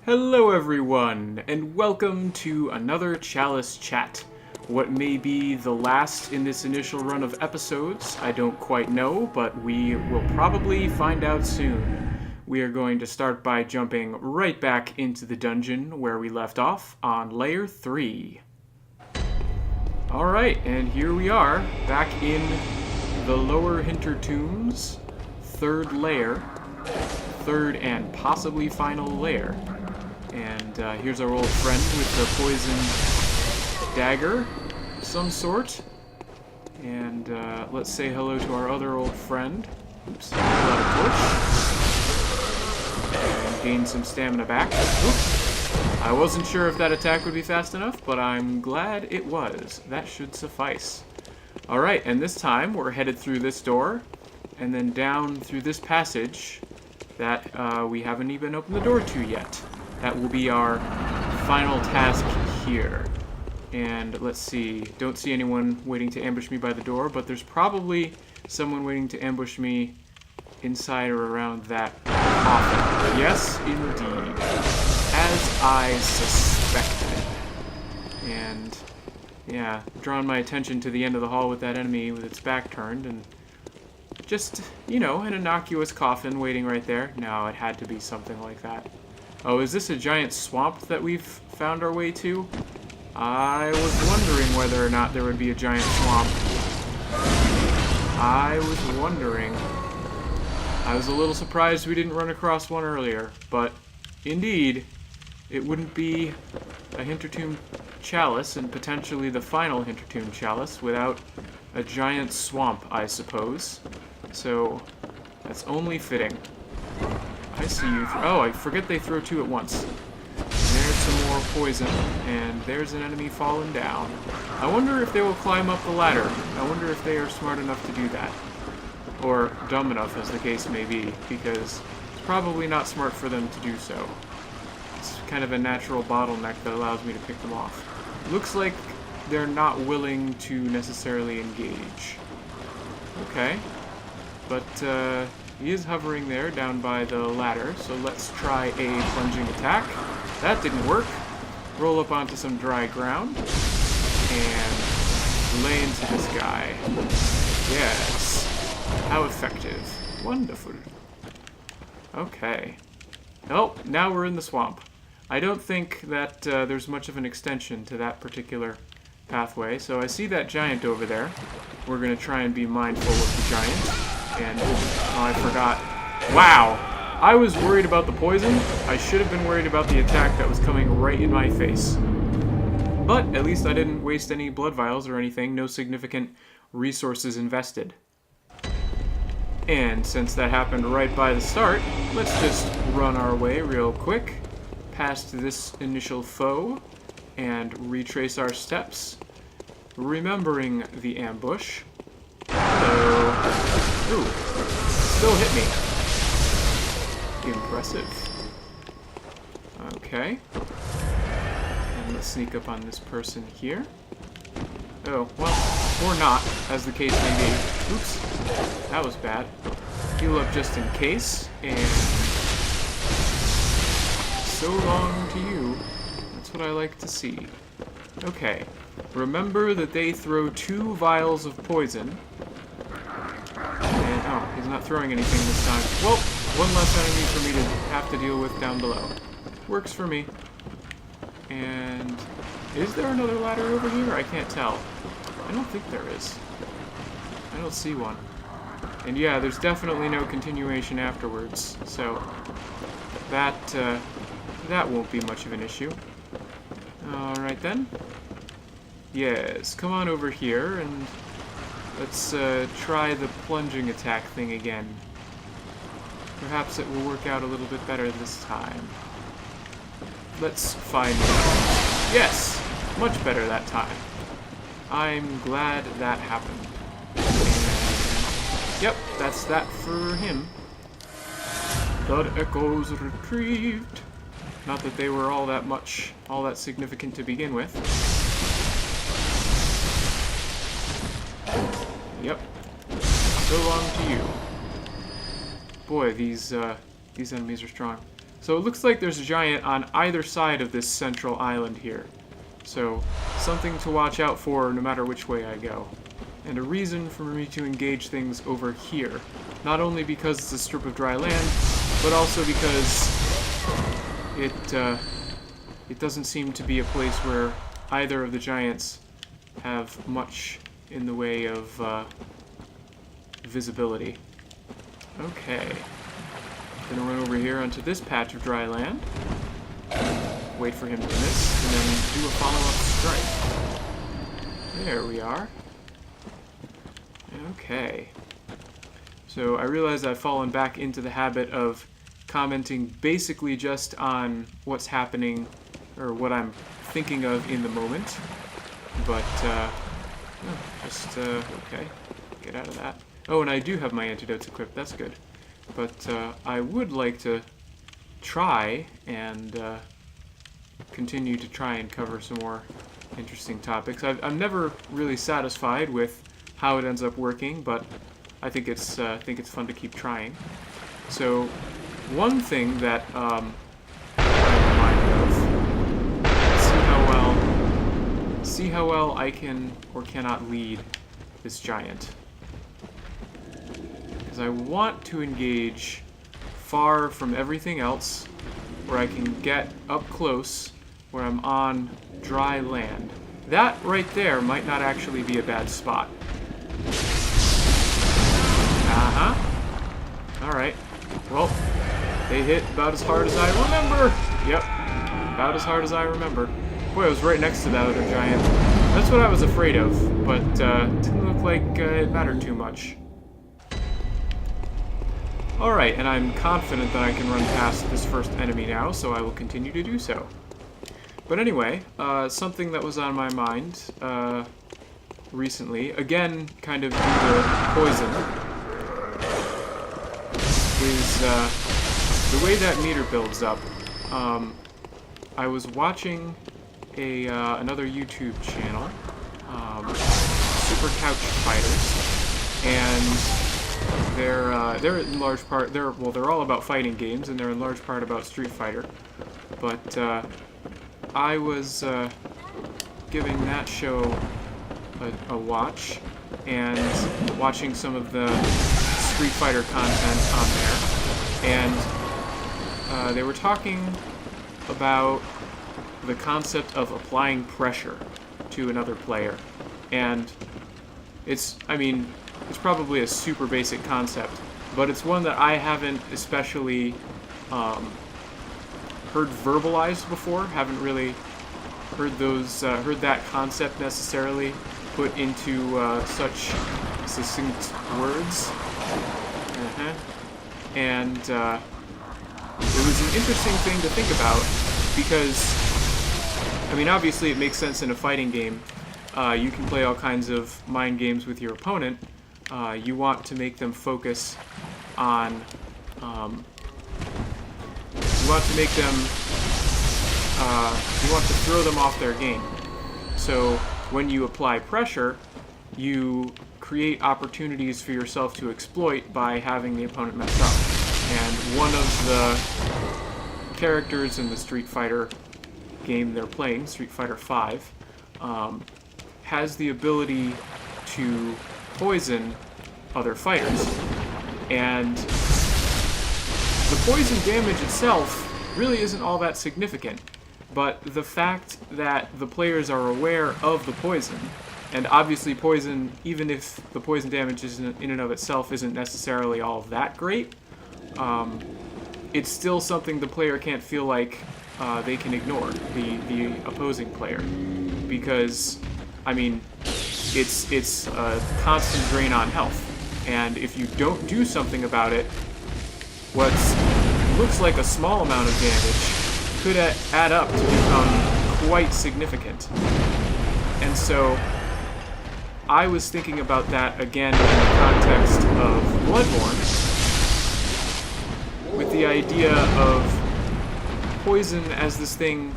Hello everyone, and welcome to another Chalice chat. What may be the last in this initial run of episodes, I don't quite know, but we will probably find out soon. We are going to start by jumping right back into the dungeon where we left off on Layer 3. Alright, and here we are, back in the Lower Hintertombs, third layer, third and possibly final layer. And here's our old friend with the poison dagger of some sort. And let's say hello to our other old friend. Oops, pull out a torch. And gain some stamina back. Oops. I wasn't sure if that attack would be fast enough, but I'm glad it was. That should suffice. Alright, and this time we're headed through this door, and then down through this passage that we haven't even opened the door to yet. That will be our final task here. And let's see, don't see anyone waiting to ambush me by the door, but there's probably someone waiting to ambush me inside or around that coffin. Yes, indeed. As I suspected. And yeah, drawn my attention to the end of the hall with that enemy with its back turned, and just, you know, an innocuous coffin waiting right there. No, it had to be something like that. Oh, is this a giant swamp that we've found our way to? I was wondering whether or not there would be a giant swamp. I was wondering. I was a little surprised we didn't run across one earlier, but indeed, it wouldn't be a Hintertomb Chalice, and potentially the final Hintertomb Chalice, without a giant swamp, I suppose. So, that's only fitting. I see you. Oh, I forget they throw two at once. There's some more poison, and there's an enemy falling down. I wonder if they will climb up the ladder. I wonder if they are smart enough to do that. Or dumb enough, as the case may be, because it's probably not smart for them to do so. It's kind of a natural bottleneck that allows me to pick them off. Looks like they're not willing to necessarily engage. Okay. But, he is hovering there down by the ladder, so let's try a plunging attack. That didn't work. Roll up onto some dry ground, and lay into this guy. Yes. How effective. Wonderful. Okay. Oh, now we're in the swamp. I don't think that there's much of an extension to that particular pathway, so I see that giant over there. We're going to try and be mindful of the giant. And, oh, I forgot. Wow! I was worried about the poison. I should have been worried about the attack that was coming right in my face. But at least I didn't waste any blood vials or anything. No significant resources invested. And since that happened right by the start, let's just run our way real quick past this initial foe and retrace our steps, remembering the ambush. Ooh, still hit me. Impressive. Okay. And let's sneak up on this person here. Oh, well, or not, as the case may be. Oops, that was bad. Heal up just in case, and so long to you. That's what I like to see. Okay, remember that they throw 2 vials of poison. And, oh, he's not throwing anything this time. Well, one less enemy for me to have to deal with down below. Works for me. And is there another ladder over here? I can't tell. I don't think there is. I don't see one. And yeah, there's definitely no continuation afterwards, so that won't be much of an issue. Alright then. Yes, come on over here and let's try the plunging attack thing again. Perhaps it will work out a little bit better this time. Let's find out. Yes! Much better that time. I'm glad that happened. And, yep, that's that for him. Thud echoes retrieved. Not that they were all that significant to begin with. Yep. So long to you. Boy, these enemies are strong. So it looks like there's a giant on either side of this central island here. So something to watch out for no matter which way I go. And a reason for me to engage things over here. Not only because it's a strip of dry land, but also because it doesn't seem to be a place where either of the giants have much in the way of visibility. Okay. Gonna run over here onto this patch of dry land. Wait for him to miss, and then do a follow-up strike. There we are. Okay. So I realize I've fallen back into the habit of commenting basically just on what's happening, or what I'm thinking of in the moment. But, okay. Get out of that. Oh, and I do have my antidotes equipped. That's good. But I would like to try and continue to try and cover some more interesting topics. I'm never really satisfied with how it ends up working, but I think it's fun to keep trying. So one thing that I'm reminded of, see how well I can or cannot lead this giant. I want to engage far from everything else, where I can get up close, where I'm on dry land. That right there might not actually be a bad spot. Alright. Well, they hit about as hard as I remember. Yep. About as hard as I remember. Boy, I was right next to that other giant. That's what I was afraid of, but didn't look like it mattered too much. Alright, and I'm confident that I can run past this first enemy now, so I will continue to do so. But anyway, something that was on my mind recently, again, kind of due to poison, is the way that meter builds up. I was watching another YouTube channel, Super Couch Fighters, and they're in large part they're all about fighting games, and they're in large part about Street Fighter. But I was giving that show a watch and watching some of the Street Fighter content on there, and they were talking about the concept of applying pressure to another player, and it's probably a super basic concept, but it's one that I haven't especially heard verbalized before. Haven't really heard that concept necessarily put into such succinct words. And it was an interesting thing to think about, because obviously it makes sense in a fighting game. You can play all kinds of mind games with your opponent. You want to make them focus on, you want to throw them off their game. So when you apply pressure, you create opportunities for yourself to exploit by having the opponent mess up. And one of the characters in the Street Fighter game they're playing, Street Fighter V, has the ability to poison other fighters. And the poison damage itself really isn't all that significant, but the fact that the players are aware of the poison, and obviously poison, even if the poison damage isn't in and of itself isn't necessarily all that great, it's still something the player can't feel like they can ignore, the opposing player, because it's a constant drain on health, and if you don't do something about it, what looks like a small amount of damage could add up to become quite significant. And so I was thinking about that again in the context of Bloodborne, with the idea of poison as this thing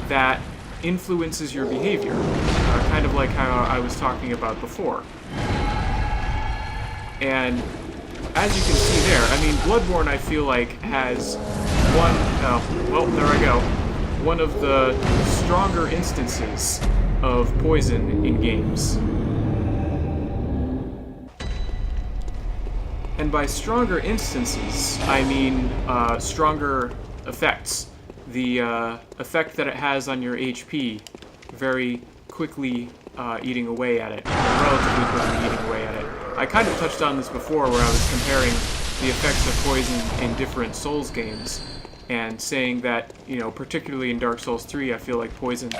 that influences your behavior, kind of like how I was talking about before. And as you can see there, I mean, Bloodborne, I feel like, has well, there I go. One of the stronger instances of poison in games. And by stronger instances, I mean stronger effects. The effect that it has on your HP very quickly eating away at it, relatively quickly eating away at it. I kind of touched on this before where I was comparing the effects of poison in different Souls games and saying that, you know, particularly in Dark Souls 3, I feel like poison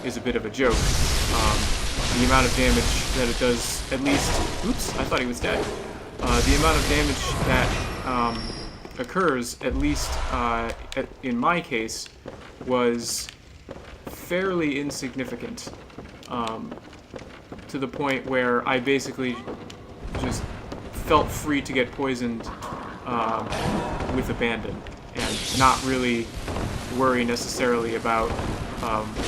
is a bit of a joke. The amount of damage that it does, at least... Oops, I thought he was dead. The amount of damage that occurs, at least in my case, was fairly insignificant. To the point where I basically just felt free to get poisoned with abandon and not really worry necessarily about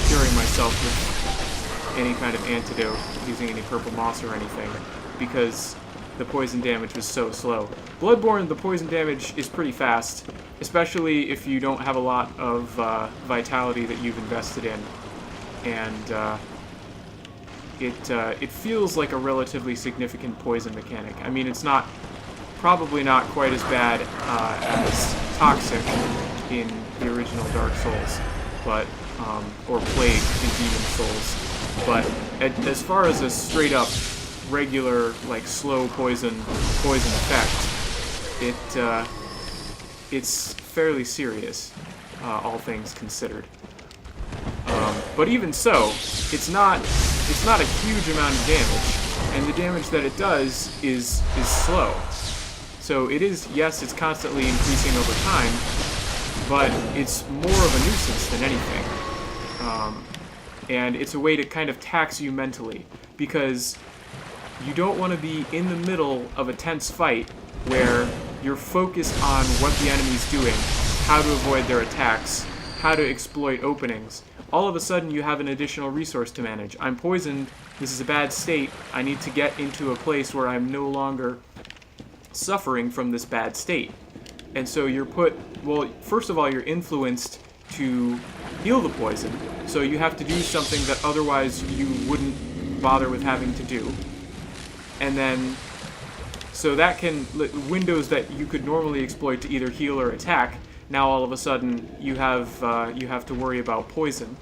curing myself with any kind of antidote, using any purple moss or anything, because the poison damage was so slow. Bloodborne, the poison damage is pretty fast, especially if you don't have a lot of vitality that you've invested in, and it feels like a relatively significant poison mechanic. I mean, it's probably not quite as bad as Toxic in the original Dark Souls, but or Plague in Demon Souls. But as far as a straight up regular, like, slow poison effect, it's fairly serious, all things considered. But even so, it's not a huge amount of damage, and the damage that it does is slow. So it is, yes, it's constantly increasing over time, but it's more of a nuisance than anything. And it's a way to kind of tax you mentally, because you don't want to be in the middle of a tense fight where you're focused on what the enemy's doing, how to avoid their attacks, how to exploit openings. All of a sudden you have an additional resource to manage. I'm poisoned, this is a bad state, I need to get into a place where I'm no longer suffering from this bad state. And so you're first of all, you're influenced to heal the poison, so you have to do something that otherwise you wouldn't bother with having to do. And then, so that can, windows that you could normally exploit to either heal or attack, now all of a sudden you have to worry about poison.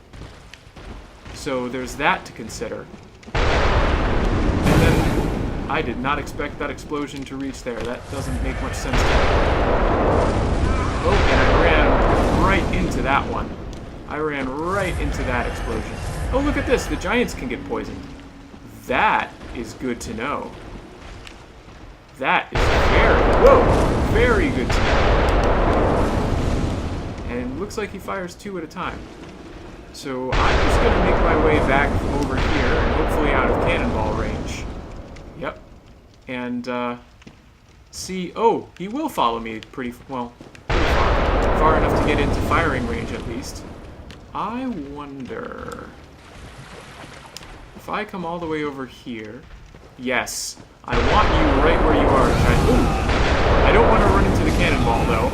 So there's that to consider. And then, I did not expect that explosion to reach there. That doesn't make much sense to me. Oh, and I ran right into that one. I ran right into that explosion. Oh, look at this! The giants can get poisoned. That is good to know. That is very good to know. And looks like he fires two at a time. So I'm just going to make my way back over here, and hopefully out of cannonball range. Yep. And see, oh, he will follow me pretty far. Far enough to get into firing range at least. I wonder if I come all the way over here. Yes, I want you right where you are. Ooh, I don't want to run into the cannonball though.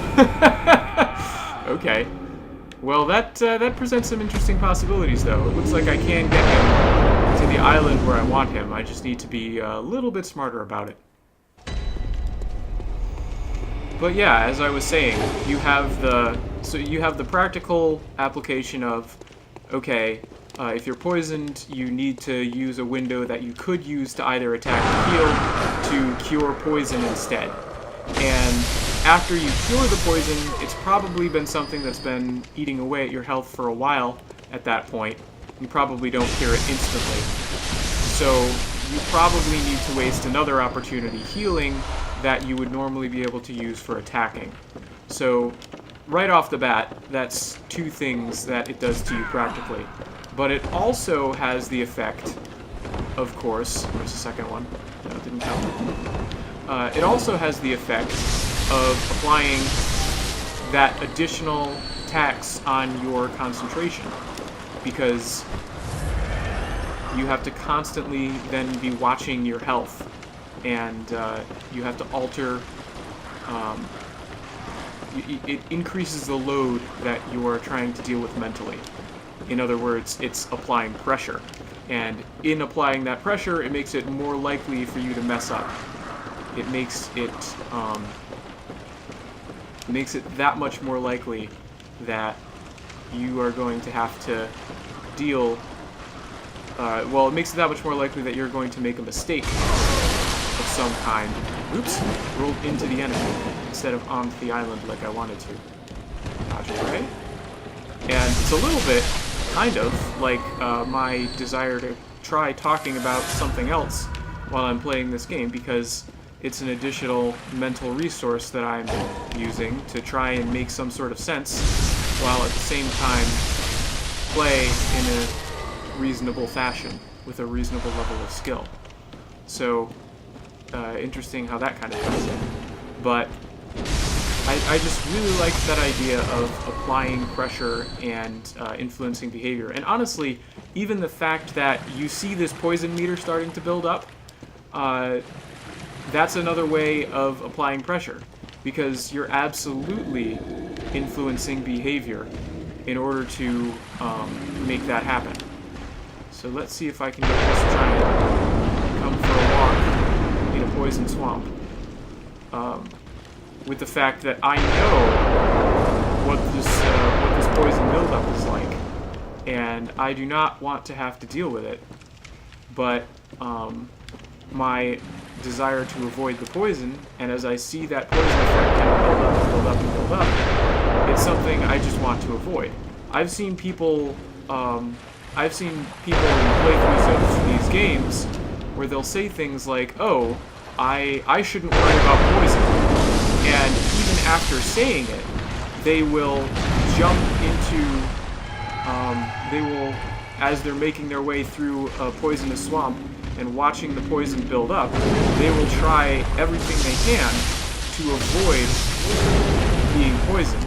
Okay. Well, that presents some interesting possibilities though. It looks like I can get him to the island where I want him. I just need to be a little bit smarter about it. But yeah, as I was saying, you have the practical application of, okay, if you're poisoned, you need to use a window that you could use to either attack or heal to cure poison instead. And after you cure the poison, it's probably been something that's been eating away at your health for a while at that point. You probably don't cure it instantly. So you probably need to waste another opportunity healing that you would normally be able to use for attacking. So right off the bat, that's two things that it does to you practically. But it also has the effect, of course, where's the second one? No, it didn't count. It also has the effect of applying that additional tax on your concentration, because you have to constantly then be watching your health, and you have to alter it increases the load that you are trying to deal with mentally. In other words, it's applying pressure. And in applying that pressure, it makes it more likely for you to mess up. It makes it that much more likely that you are going to have to deal... well, it makes it that much more likely that you're going to make a mistake of some kind. Oops, rolled into the enemy instead of onto the island like I wanted to. Dodge away. And it's a little bit, kind of, like my desire to try talking about something else while I'm playing this game, because it's an additional mental resource that I'm using to try and make some sort of sense, while at the same time play in a reasonable fashion with a reasonable level of skill. So, interesting how that kind of comes in. But I just really like that idea of applying pressure and influencing behavior. And honestly, even the fact that you see this poison meter starting to build up, that's another way of applying pressure, because you're absolutely influencing behavior in order to make that happen. So let's see if I can get this giant to come for a walk in a poison swamp. With the fact that I know what this poison buildup is like, and I do not want to have to deal with it, but my desire to avoid the poison, and as I see that poison effect kind of build up and build up and build up, it's something I just want to avoid. I've seen people in playthroughs of these games where they'll say things like, "Oh, I shouldn't worry about poison," and even after saying it, they will jump into, as they're making their way through a poisonous swamp and watching the poison build up, they will try everything they can to avoid being poisoned,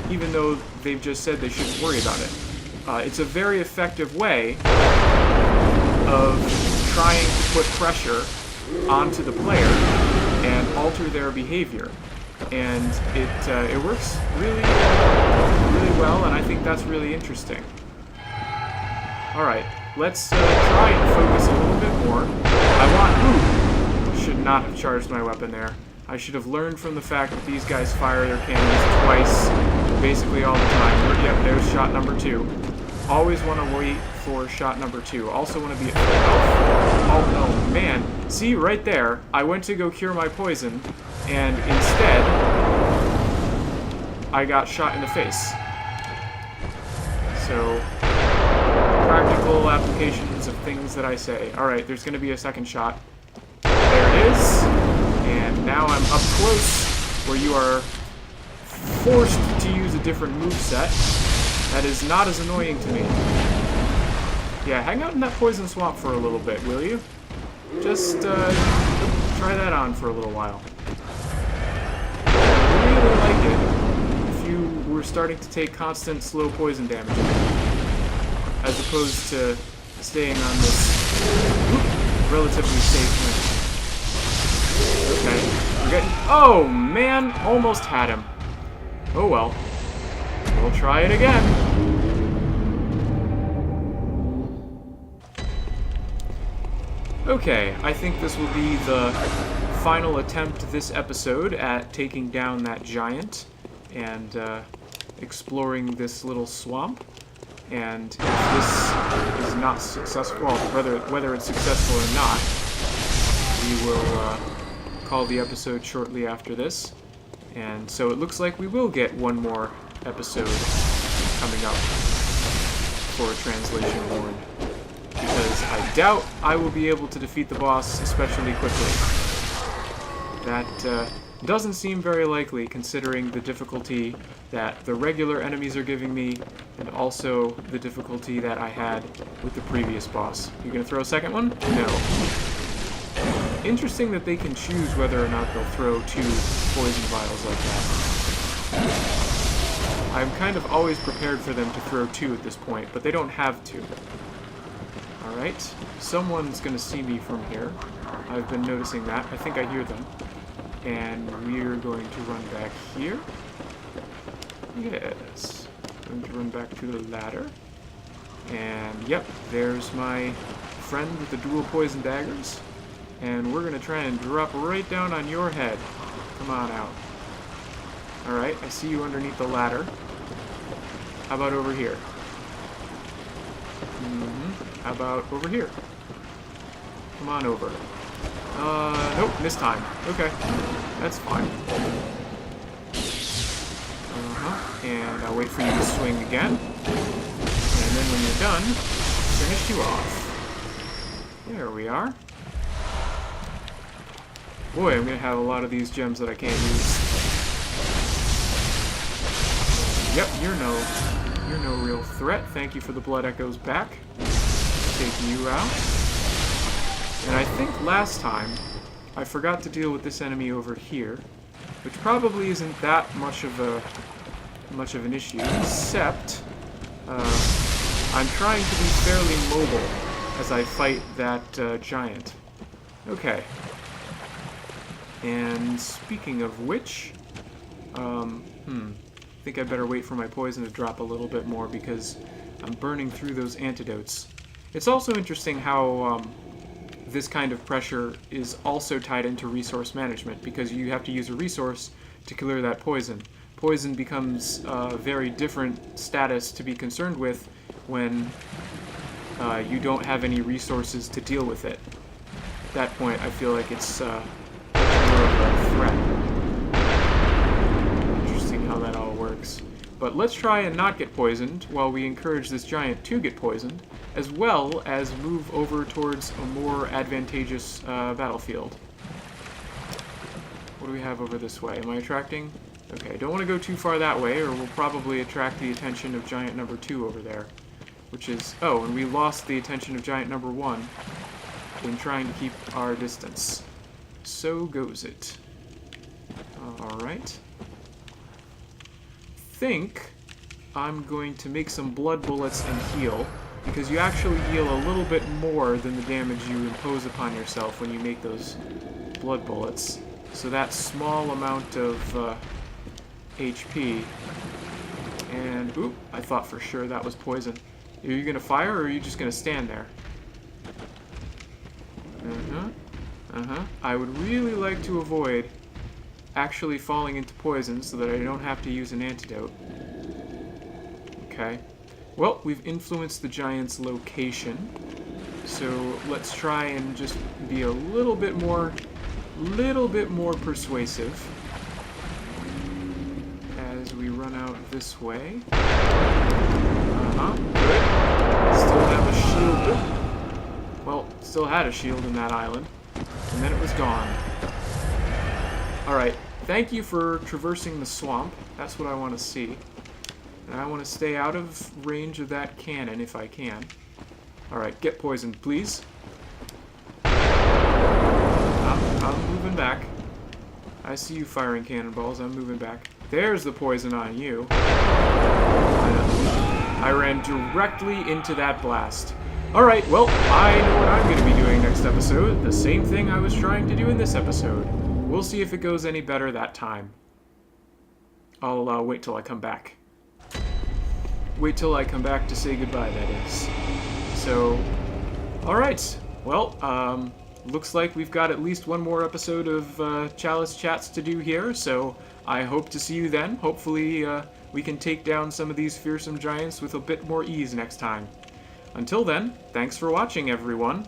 even though they've just said they shouldn't worry about it. It's a very effective way of trying to put pressure onto the player and alter their behavior. And it works really, really well, and I think that's really interesting. Alright, let's try and focus a little bit more. Should not have charged my weapon there. I should have learned from the fact that these guys fire their cannons twice, basically all the time. Yep, there's shot number 2. Always want to wait for shot number 2. Also want to be at full health. Oh no, man. See, right there, I went to go cure my poison, and instead, I got shot in the face. So, practical applications of things that I say. Alright, there's going to be a second shot. There it is. And now I'm up close, where you are forced to use a different moveset. That is not as annoying to me. Yeah, hang out in that poison swamp for a little bit, will you? Just try that on for a little while. I really like it if you were starting to take constant slow poison damage, as opposed to staying on this relatively safe limit. Okay, we're getting... Oh, man! Almost had him. Oh well. We'll try it again. Okay, I think this will be the final attempt this episode at taking down that giant and exploring this little swamp. And if this is not successful, well, whether it's successful or not, we will call the episode shortly after this. And so it looks like we will get one more episode coming up for Translation Warned, because I doubt I will be able to defeat the boss especially quickly. That doesn't seem very likely, considering the difficulty that the regular enemies are giving me, and also the difficulty that I had with the previous boss. You gonna throw a second one? No. Interesting that they can choose whether or not they'll throw 2 poison vials like that. I'm kind of always prepared for them to throw 2 at this point, but they don't have to. Alright, someone's gonna see me from here. I've been noticing that. I think I hear them. And we're going to run back here. Yes. Going to run back to the ladder. And yep, there's my friend with the dual poison daggers. And we're going to try and drop right down on your head. Come on out. Alright, I see you underneath the ladder. How about over here? How about over here? Come on over. Nope, this time. Okay, that's fine. And I'll wait for you to swing again. And then when you're done, finish you off. There we are. Boy, I'm gonna have a lot of these gems that I can't use. Yep, you're no real threat. Thank you for the blood echoes back. Take you out. And I think last time I forgot to deal with this enemy over here, which probably isn't that much of an issue, except I'm trying to be fairly mobile as I fight that giant. Okay. And speaking of which, I think I better wait for my poison to drop a little bit more because I'm burning through those antidotes. It's also interesting how this kind of pressure is also tied into resource management because you have to use a resource to clear that poison. Poison becomes a very different status to be concerned with when you don't have any resources to deal with it. At that point, I feel like it's more of a threat. Interesting how that all works. But let's try and not get poisoned while we encourage this giant to get poisoned, as well as move over towards a more advantageous battlefield. What do we have over this way? Am I attracting? Okay, don't want to go too far that way, or we'll probably attract the attention of giant number 2 over there. Which is... oh, and we lost the attention of giant number 1 in trying to keep our distance. So goes it. Alright. Think I'm going to make some blood bullets and heal, because you actually heal a little bit more than the damage you impose upon yourself when you make those blood bullets. So that small amount of HP, and oop, I thought for sure that was poison. Are you gonna fire, or are you just gonna stand there? I would really like to avoid actually falling into poison so that I don't have to use an antidote. Okay. Well, we've influenced the giant's location, so let's try and just be a little bit more persuasive as we run out this way. Good. Still have a shield. Well, still had a shield in that island, and then it was gone. Alright, thank you for traversing the swamp. That's what I want to see. And I want to stay out of range of that cannon if I can. Alright, get poisoned, please. I'm moving back. I see you firing cannonballs. I'm moving back. There's the poison on you. I ran directly into that blast. Alright, well, I know what I'm going to be doing next episode. The same thing I was trying to do in this episode. We'll see if it goes any better that time. I'll wait till I come back. Wait till I come back to say goodbye, that is. So, alright. Well, looks like we've got at least one more episode of Chalice Chats to do here, so I hope to see you then. Hopefully, we can take down some of these fearsome giants with a bit more ease next time. Until then, thanks for watching, everyone.